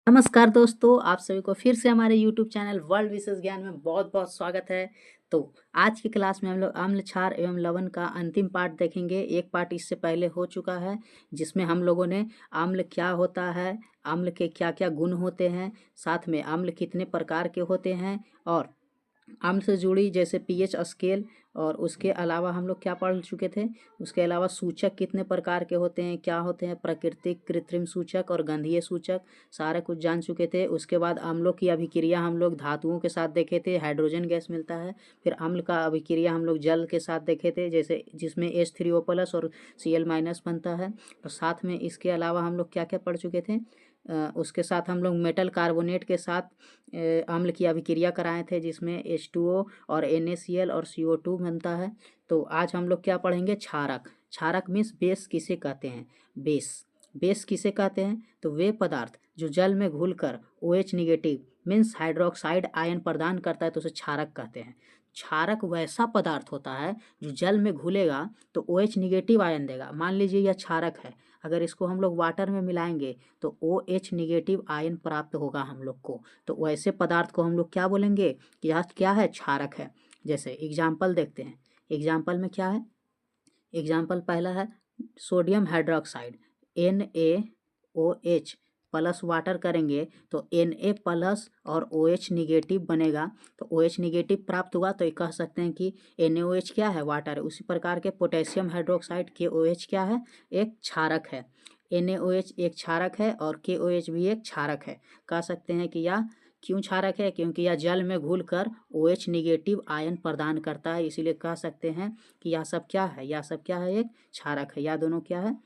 नमस्कार दोस्तों, आप सभी को फिर से हमारे YouTube चैनल वर्ल्ड विशेष ज्ञान में बहुत-बहुत स्वागत है। तो आज की क्लास में हम लोग अम्ल, क्षार एवं लवण का अंतिम पार्ट देखेंगे। एक पार्ट इससे पहले हो चुका है, जिसमें हम लोगों ने अम्ल क्या होता है, अम्ल के क्या-क्या गुण होते हैं, साथ में अम्ल कितने प्रकार के होते हैं और अम्ल से जुड़ी जैसे पीएच स्केल और उसके अलावा हम लोग क्या पढ़ चुके थे। उसके अलावा सूचक कितने प्रकार के होते हैं, क्या होते हैं, प्राकृतिक, कृत्रिम सूचक और गंधीय सूचक, सारा कुछ जान चुके थे। उसके बाद अम्लों की अभिक्रिया हम लोग धातुओं के साथ देखे थे, हाइड्रोजन गैस मिलता है। फिर अम्ल का अभिक्रिया हम लोग जल के साथ देखे थे, जैसे जिसमें H3O+ और Cl- बनता है। और साथ में इसके अलावा हम लोग क्या क्या पढ़ चुके थे, उसके साथ हम लोग मेटल कार्बोनेट के साथ अम्ल की अभिक्रिया कराए थे, जिसमें H2O और NaCl और CO2 बनता है। तो आज हम लोग क्या पढ़ेंगे, क्षारक। क्षारक मीन्स बेस किसे कहते हैं, बेस। बेस किसे कहते हैं, तो वे पदार्थ जो जल में घुलकर OH negative means hydroxide ion प्रदान करता है, तो उसे क्षारक कहते हैं। क्षारक वैसा पदार्थ होता है जो जल में घुलेगा तो OH निगेटिव आयन देगा। मान लीजिए यह क्षारक है, अगर इसको हम लोग वाटर में मिलाएंगे तो OH निगेटिव आयन प्राप्त होगा हम लोग को। तो वैसे पदार्थ को हम लोग क्या बोलेंगे कि यह क्या है, क्षारक है। जैसे एग्जाम्पल देखते हैं, एग्जाम्पल में क्या है, एग्जाम्पल पहला है sodium hydroxide NaOH plus water करेंगे तो Na+ और OH निगेटिव बनेगा। तो OH निगेटिव प्राप्त हुआ तो ये कह सकते हैं कि NaOH क्या है, वाटर है। उसी प्रकार के पोटेशियम हाइड्रोक्साइड KOH क्या है, एक क्षारक है। NaOH एक क्षारक है और KOH भी एक क्षारक है। कह सकते हैं कि यह क्यों क्षारक है, क्योंकि यह जल में घुलकर OH निगेटिव आयन प्रदान करता है, इसीलिए कह सकते हैं कि यह सब क्या है, यह सब क्या है, एक क्षारक है। यह दोनों क्या है,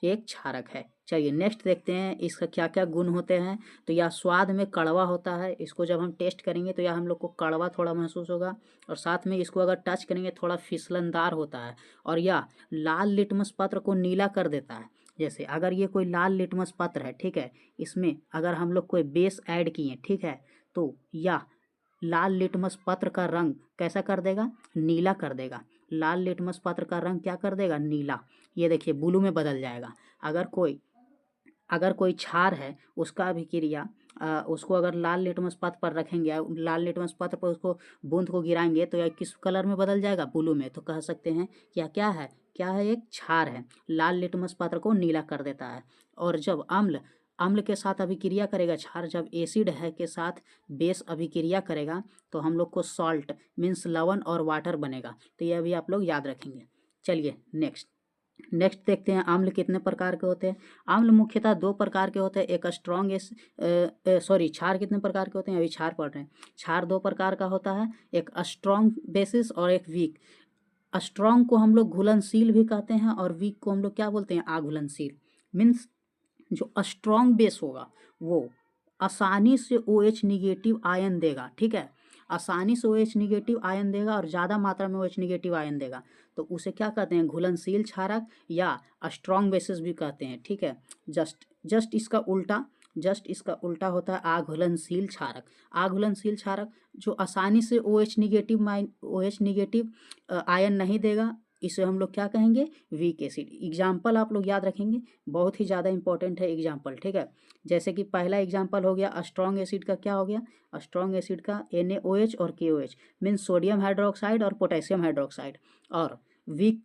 एक क्षारक है। चलिए नेक्स्ट देखते हैं इसका क्या क्या गुण होते हैं। तो यह स्वाद में कड़वा होता है, इसको जब हम टेस्ट करेंगे तो यह हम लोग को कड़वा थोड़ा महसूस होगा। और साथ में इसको अगर टच करेंगे थोड़ा फिसलनदार होता है। और यह लाल लिटमस पत्र को नीला कर देता है। जैसे अगर ये कोई लाल लिटमस पत्र है, ठीक है, इसमें अगर हम लोग कोई बेस ऐड किए, ठीक है, तो यह लाल लिटमस पत्र का रंग कैसा कर देगा, नीला कर देगा। लाल लिटमस पत्र का रंग क्या कर देगा, नीला। ये देखिए ब्लू में बदल जाएगा। अगर कोई क्षार है, उसका अभिक्रिया उसको अगर लाल लिटमस पत्र पर रखेंगे, लाल लिटमस पत्र पर उसको बूंद को गिराएंगे तो यह किस कलर में बदल जाएगा, ब्लू में। तो कह सकते हैं कि यह क्या है, क्या है, एक क्षार है। लाल लिटमस पत्र को नीला कर देता है। और जब अम्ल अम्ल के साथ अभिक्रिया करेगा क्षार, जब एसिड है के साथ बेस अभिक्रिया करेगा तो हम लोग को सॉल्ट मीन्स लवण और वाटर बनेगा। तो यह भी आप लोग याद रखेंगे। चलिए नेक्स्ट देखते हैं अम्ल कितने प्रकार के होते हैं। अम्ल मुख्यतः दो प्रकार के होते हैं, एक स्ट्रॉन्ग क्षार कितने प्रकार के होते हैं, अभी क्षार पढ़ रहे हैं। क्षार दो प्रकार का होता है, एक स्ट्रॉन्ग बेसिस और एक वीक। स्ट्रॉन्ग को हम लोग घुलनशील भी कहते हैं और वीक को हम लोग क्या बोलते हैं, अघुलनशील। मीन्स जो स्ट्रॉन्ग बेस होगा वो आसानी से OH निगेटिव आयन देगा, ठीक है, आसानी से OH निगेटिव आयन देगा और ज़्यादा मात्रा में OH निगेटिव आयन देगा। तो उसे क्या कहते हैं, घुलनशील क्षारक या स्ट्रॉन्ग बेसिस भी कहते हैं, ठीक है। जस्ट इसका उल्टा होता है अघुलनशील क्षारक। अघुलनशील क्षारक जो आसानी से OH निगेटिव आयन नहीं देगा, इसे हम लोग क्या कहेंगे, वीक एसिड। एग्जाम्पल आप लोग याद रखेंगे, बहुत ही ज़्यादा इंपॉर्टेंट है एग्जाम्पल, ठीक है। जैसे कि पहला एग्जाम्पल हो गया स्ट्रॉन्ग एसिड का, क्या हो गया, स्ट्रॉन्ग एसिड का NaOH और KOH मीन्स सोडियम हाइड्रोक्साइड और पोटेशियम हाइड्रोक्साइड। और वीक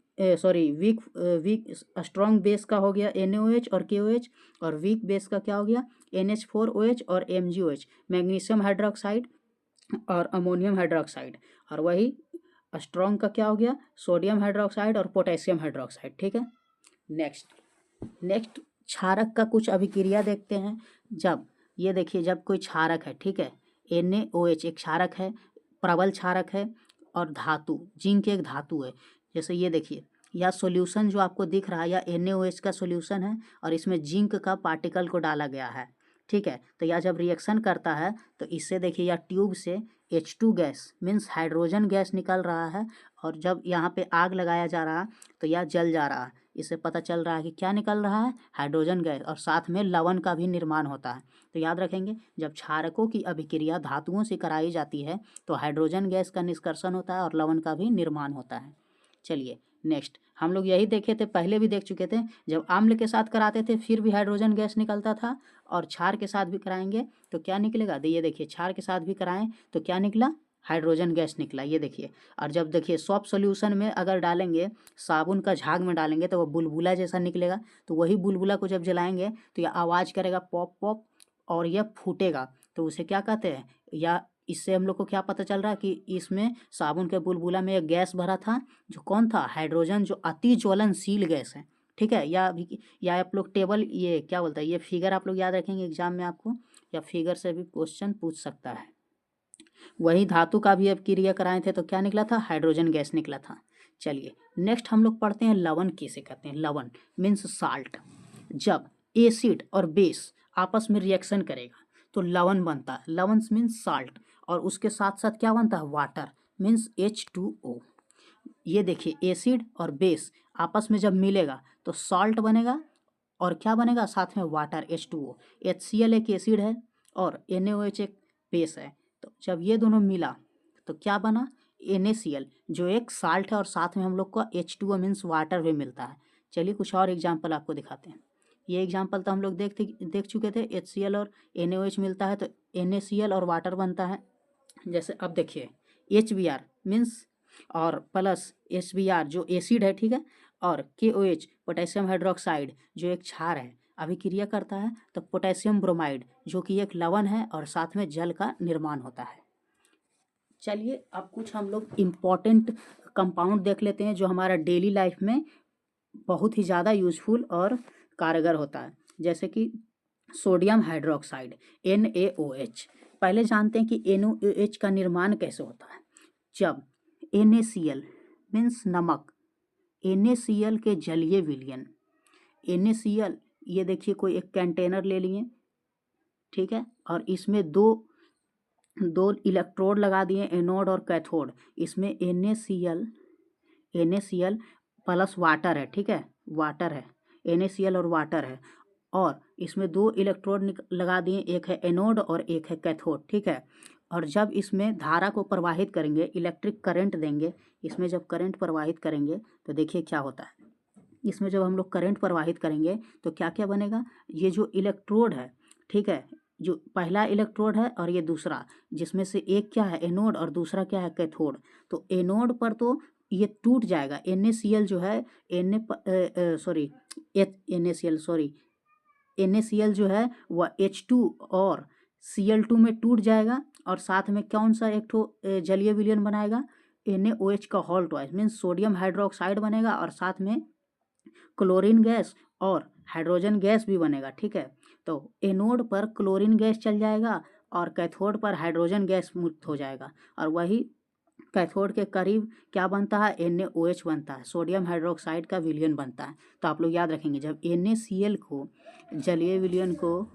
वीक स्ट्रॉन्ग बेस का हो गया NaOH और KOH। और वीक बेस का क्या हो गया, NH4OH और MgOH, मैग्नीशियम हाइड्रोक्साइड और अमोनियम हाइड्रोक्साइड। और वही स्ट्रॉन्ग का क्या हो गया, सोडियम हाइड्रोक्साइड और पोटेशियम हाइड्रोक्साइड, ठीक है। नेक्स्ट क्षारक का कुछ अभिक्रिया देखते हैं। जब ये देखिए, जब कोई क्षारक है, ठीक है, NaOH एक क्षारक है, प्रबल क्षारक है और धातु जिंक एक धातु है। जैसे ये देखिए, यह सॉल्यूशन जो आपको दिख रहा है यह NaOH का सॉल्यूशन है और इसमें जिंक का पार्टिकल को डाला गया है, ठीक है। तो यह जब रिएक्शन करता है तो इससे देखिए यह ट्यूब से H2 gas means hydrogen gas निकल रहा है। और जब यहाँ पे आग लगाया जा रहा है तो यह जल जा रहा है। इससे पता चल रहा है कि क्या निकल रहा है, हाइड्रोजन गैस, और साथ में लवण का भी निर्माण होता है। तो याद रखेंगे, जब क्षारकों की अभिक्रिया धातुओं से कराई जाती है तो हाइड्रोजन गैस का निष्कर्षण होता है और लवण का भी निर्माण होता है। चलिए नेक्स्ट, हम लोग यही देखे थे, पहले भी देख चुके थे, जब आम्ल के साथ कराते थे फिर भी हाइड्रोजन गैस निकलता था, और क्षार के साथ भी कराएंगे तो क्या निकलेगा, ये देखिए क्षार के साथ भी कराएं तो क्या निकला, हाइड्रोजन गैस निकला, ये देखिए। और जब देखिए सॉफ्ट सोल्यूशन में अगर डालेंगे, साबुन का झाग में डालेंगे तो वो बुलबुला जैसा निकलेगा, तो वही बुलबुला को जब जलाएंगे तो यह आवाज़ करेगा पॉप पॉप, और यह फूटेगा, तो उसे क्या कहते हैं, या इससे हम लोग को क्या पता चल रहा है कि इसमें साबुन के बुलबुला में एक गैस भरा था, जो कौन था, हाइड्रोजन, जो अति ज्वलनशील गैस है, ठीक है। या आप लोग टेबल, ये क्या बोलता है, ये फिगर आप लोग याद रखेंगे एग्जाम में आपको, या फिगर से भी क्वेश्चन पूछ सकता है। वही धातु का भी अब क्रिया कराए थे तो क्या निकला था, हाइड्रोजन गैस निकला था। चलिए नेक्स्ट हम लोग पढ़ते हैं लवण किसे कहते हैं। लवण मीन्स साल्ट। जब एसिड और बेस आपस में रिएक्शन करेगा तो लवण बनता है, लवण मीन्स साल्ट, और उसके साथ साथ क्या बनता है, वाटर मीन्स H2O। ये देखिए एसिड और बेस आपस में जब मिलेगा तो सॉल्ट बनेगा, और क्या बनेगा साथ में, वाटर H2O। HCl एक एसिड है और NaOH एक बेस है, तो जब ये दोनों मिला तो क्या बना, NaCl, जो एक साल्ट है और साथ में हम लोग को H2O मीन्स वाटर भी मिलता है। चलिए कुछ और एग्जाम्पल आपको दिखाते हैं। ये एग्जाम्पल तो हम लोग देख चुके थे, HCl और NaOH मिलता है तो NaCl और वाटर बनता है। जैसे अब देखिए HBr मीन्स और प्लस HBr जो एसिड है, ठीक है, और KOH पोटेशियम हाइड्रोक्साइड जो एक क्षार है, अभिक्रिया करता है तो पोटेशियम ब्रोमाइड जो कि एक लवण है और साथ में जल का निर्माण होता है। चलिए अब कुछ हम लोग इम्पॉर्टेंट कंपाउंड देख लेते हैं जो हमारा डेली लाइफ में बहुत ही ज़्यादा यूजफुल और कारगर होता है। जैसे कि सोडियम हाइड्रोक्साइड NaOH। पहले जानते हैं कि NaOH का निर्माण कैसे होता है। जब NaCl मीन्स नमक, NaCl के जलीय विलयन, NaCl, ये देखिए कोई एक कंटेनर ले लिए, ठीक है, और इसमें दो इलेक्ट्रोड लगा दिए, एनोड और कैथोड। इसमें NaCl प्लस वाटर है, ठीक है, वाटर है, NaCl और वाटर है, और इसमें दो इलेक्ट्रोड लगा दिए, एक है एनोड और एक है कैथोड, ठीक है। और जब इसमें धारा को प्रवाहित करेंगे, इलेक्ट्रिक करंट देंगे, इसमें जब करंट प्रवाहित करेंगे तो देखिए क्या होता है, इसमें जब हम लोग करंट प्रवाहित करेंगे तो क्या क्या बनेगा, ये जो इलेक्ट्रोड है, ठीक है, जो पहला इलेक्ट्रोड है और ये दूसरा, जिसमें से एक क्या है एनोड और दूसरा क्या है कैथोड, तो एनोड पर तो ये टूट जाएगा, NaCl जो है NaCl जो है वह H2 और Cl2 में टूट जाएगा, और साथ में कौन सा एक ठो जलीय विलयन बनाएगा, NaOH का whole twice means sodium hydroxide बनेगा, और साथ में क्लोरीन गैस और हाइड्रोजन गैस भी बनेगा, ठीक है। तो एनोड पर क्लोरीन गैस चल जाएगा और कैथोड पर हाइड्रोजन गैस मुक्त हो जाएगा, और वही कैथोड के करीब क्या बनता है, NaOH बनता है, सोडियम हाइड्रोक्साइड का विलयन बनता है। तो आप लोग याद रखेंगे, जब NaCl को जलीय विलयन को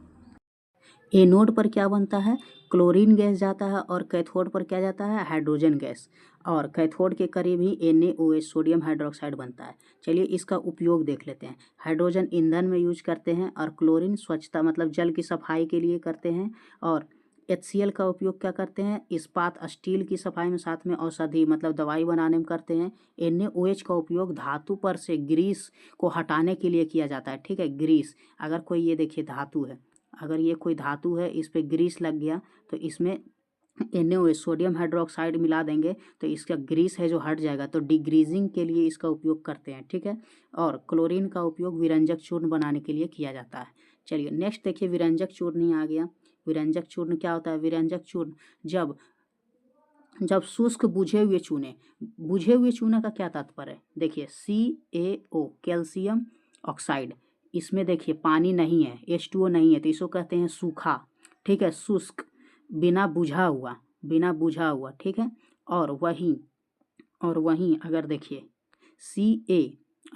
एनोड पर क्या बनता है, क्लोरीन गैस जाता है, और कैथोड पर क्या जाता है, हाइड्रोजन गैस, और कैथोड के करीब ही NaOH सोडियम हाइड्रोक्साइड बनता है। चलिए इसका उपयोग देख लेते हैं। हाइड्रोजन ईंधन में यूज करते हैं, और क्लोरीन स्वच्छता मतलब जल की सफाई के लिए करते हैं, और HCl का उपयोग क्या करते हैं, इस्पात स्टील की सफाई में, साथ में औषधि मतलब दवाई बनाने में करते हैं। NaOH का उपयोग धातु पर से ग्रीस को हटाने के लिए किया जाता है, ठीक है। ग्रीस, अगर कोई ये देखिए धातु है, अगर ये कोई धातु है, इस पे ग्रीस लग गया तो इसमें NaOH सोडियम हाइड्रोक्साइड मिला देंगे तो इसका ग्रीस है जो हट जाएगा, तो डिग्रीजिंग के लिए इसका उपयोग करते हैं, ठीक है। और क्लोरीन का उपयोग विरंजक चूर्ण बनाने के लिए किया जाता है। चलिए नेक्स्ट देखिए, विरंजक चूर्ण ही आ गया। विरंजक चूर्ण क्या होता है, विरंजक चूर्ण जब शुष्क बुझे हुए चूने का क्या तात्पर्य है, देखिए CaO कैल्शियम ऑक्साइड, इसमें देखिए पानी नहीं है, H2O नहीं है, तो इसको कहते हैं सूखा, ठीक है, शुष्क, बिना बुझा हुआ, ठीक है। और वहीं अगर देखिए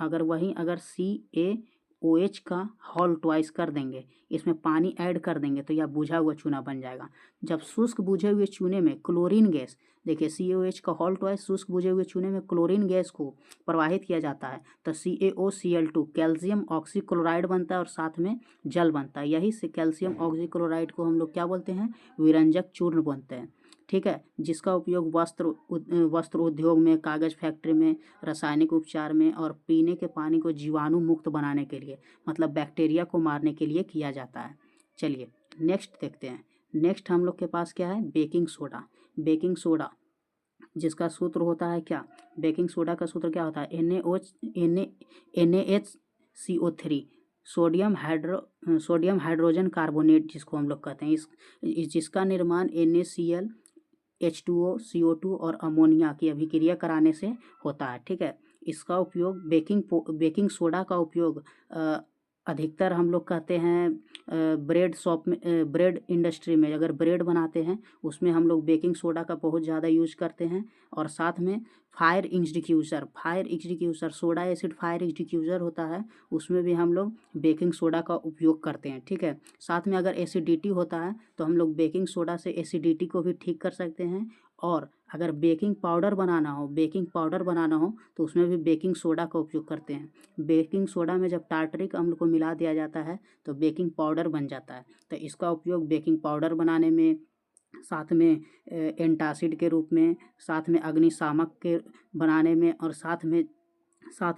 अगर CaOH का होल ट्वाइस कर देंगे, इसमें पानी ऐड कर देंगे तो यह बुझा हुआ चूना बन जाएगा। जब शुष्क बुझे हुए चूने में क्लोरीन गैस देखिए CaOH का हॉल्ट शुष्क बुझे हुए चूने में क्लोरीन गैस को प्रवाहित किया जाता है तो CaOCl2 कैल्शियम ऑक्सीक्लोराइड बनता है और साथ में जल बनता है। यही से कैल्शियम ऑक्सीक्लोराइड को हम लोग क्या बोलते हैं, विरंजक चूर्ण बनते हैं। ठीक है, जिसका उपयोग वस्त्र उद्योग में, कागज फैक्ट्री में, रासायनिक उपचार में और पीने के पानी को जीवाणु मुक्त बनाने के लिए, मतलब बैक्टीरिया को मारने के लिए किया जाता है। चलिए नेक्स्ट देखते हैं। नेक्स्ट हम लोग के पास क्या है, बेकिंग सोडा। बेकिंग सोडा जिसका सूत्र होता है क्या, बेकिंग सोडा का सूत्र क्या होता है, NaHCO3 सोडियम हाइड्रोजन कार्बोनेट जिसको हम लोग कहते हैं, जिसका निर्माण NaCl H2O CO2 और अमोनिया की अभिक्रिया कराने से होता है। ठीक है, इसका उपयोग बेकिंग सोडा का उपयोग अधिकतर हम लोग कहते हैं ब्रेड शॉप में, ब्रेड इंडस्ट्री में अगर ब्रेड बनाते हैं उसमें हम लोग बेकिंग सोडा का बहुत ज़्यादा यूज करते हैं। और साथ में fire extinguisher soda acid fire extinguisher होता है, उसमें भी हम लोग बेकिंग सोडा का उपयोग करते हैं। ठीक है, साथ में अगर एसिडिटी होता है तो हम लोग बेकिंग सोडा से एसिडिटी को भी ठीक कर सकते हैं। और अगर बेकिंग पाउडर बनाना हो तो उसमें भी बेकिंग सोडा का उपयोग करते हैं। बेकिंग सोडा में जब टार्टरिक अम्ल को मिला दिया जाता है तो बेकिंग पाउडर बन जाता है। तो इसका उपयोग बेकिंग पाउडर बनाने में, साथ में एंटासिड के रूप में, साथ में अग्निशामक के बनाने में, और साथ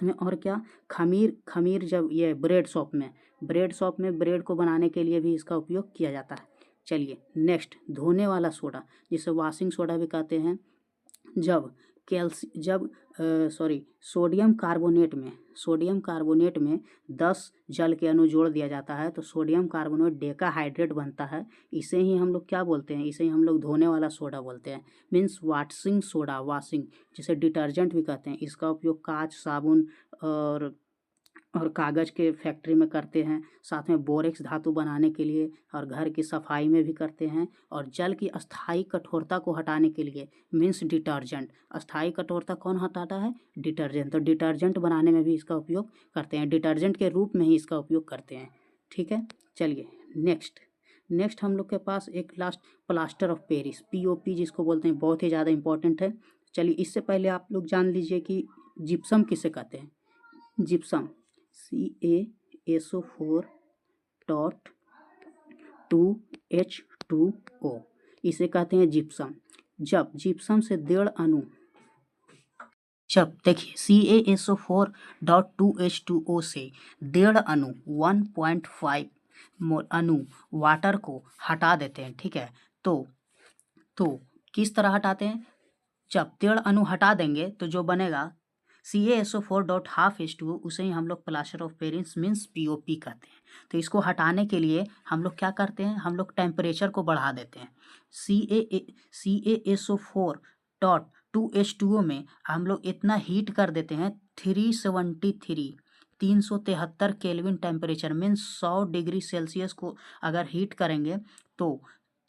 में और क्या, खमीर जब ये ब्रेड शॉप में ब्रेड को बनाने के लिए भी इसका उपयोग किया जाता है। चलिए नेक्स्ट, धोने वाला सोडा जिसे वॉशिंग सोडा भी कहते हैं। जब सोडियम कार्बोनेट में 10 जल के अणु जोड़ दिया जाता है तो सोडियम कार्बोनेट डेकाहाइड्रेट बनता है। इसे ही हम लोग क्या बोलते हैं, इसे ही हम लोग धोने वाला सोडा बोलते हैं। मीन्स वॉशिंग सोडा, जिसे डिटर्जेंट भी कहते हैं। इसका उपयोग कांच, साबुन और कागज़ के फैक्ट्री में करते हैं। साथ में बोरेक्स धातु बनाने के लिए और घर की सफाई में भी करते हैं। और जल की अस्थायी कठोरता को हटाने के लिए, मीन्स डिटर्जेंट। अस्थायी कठोरता कौन हटाता है, डिटर्जेंट। तो डिटर्जेंट बनाने में भी इसका उपयोग करते हैं, डिटर्जेंट के रूप में ही इसका उपयोग करते हैं। ठीक है, चलिए नेक्स्ट हम लोग के पास एक last, plaster of Paris, POP जिसको बोलते हैं, बहुत ही ज़्यादा इंपॉर्टेंट है। चलिए इससे पहले आप लोग जान लीजिए कि जिप्सम किसे कहते हैं। जिप्सम CaSO4.2H2O इसे कहते हैं जिप्सम। जब जिप्सम से देखिए CaSO4.2H2O से 1.5 अणु 1.5 अणु वाटर को हटा देते हैं। ठीक है, तो किस तरह हटाते हैं, जब 1.5 अणु हटा देंगे तो जो बनेगा CaSO4.2H2O उसे ही हम लोग plaster of Paris means POP कहते हैं। तो इसको हटाने के लिए हम लोग क्या करते हैं, हम लोग टेम्परेचर को बढ़ा देते हैं। CaSO4.2H2O में हम लोग इतना हीट कर देते हैं 373 kelvin temperature, means 100 degree Celsius को अगर हीट करेंगे तो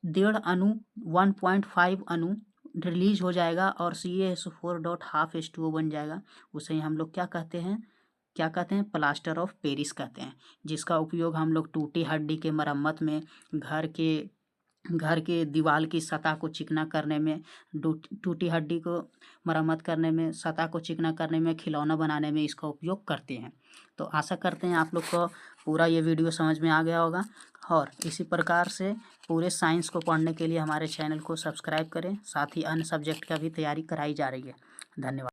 1.5 अणु 1.5 अणु रिलीज हो जाएगा और CaSO4.2H2O बन जाएगा। उसे ही हम लोग क्या कहते हैं, प्लास्टर ऑफ पेरिस कहते हैं। जिसका उपयोग हम लोग टूटी हड्डी के मरम्मत में, घर के दीवार की सतह को चिकना करने में, टूटी हड्डी को मरम्मत करने में, सतह को चिकना करने में, खिलौना बनाने में इसका उपयोग करते हैं। तो आशा करते हैं आप लोग को पूरा ये वीडियो समझ में आ गया होगा। और इसी प्रकार से पूरे साइंस को पढ़ने के लिए हमारे चैनल को सब्सक्राइब करें। साथ ही अन्य सब्जेक्ट का भी तैयारी कराई जा रही है। धन्यवाद।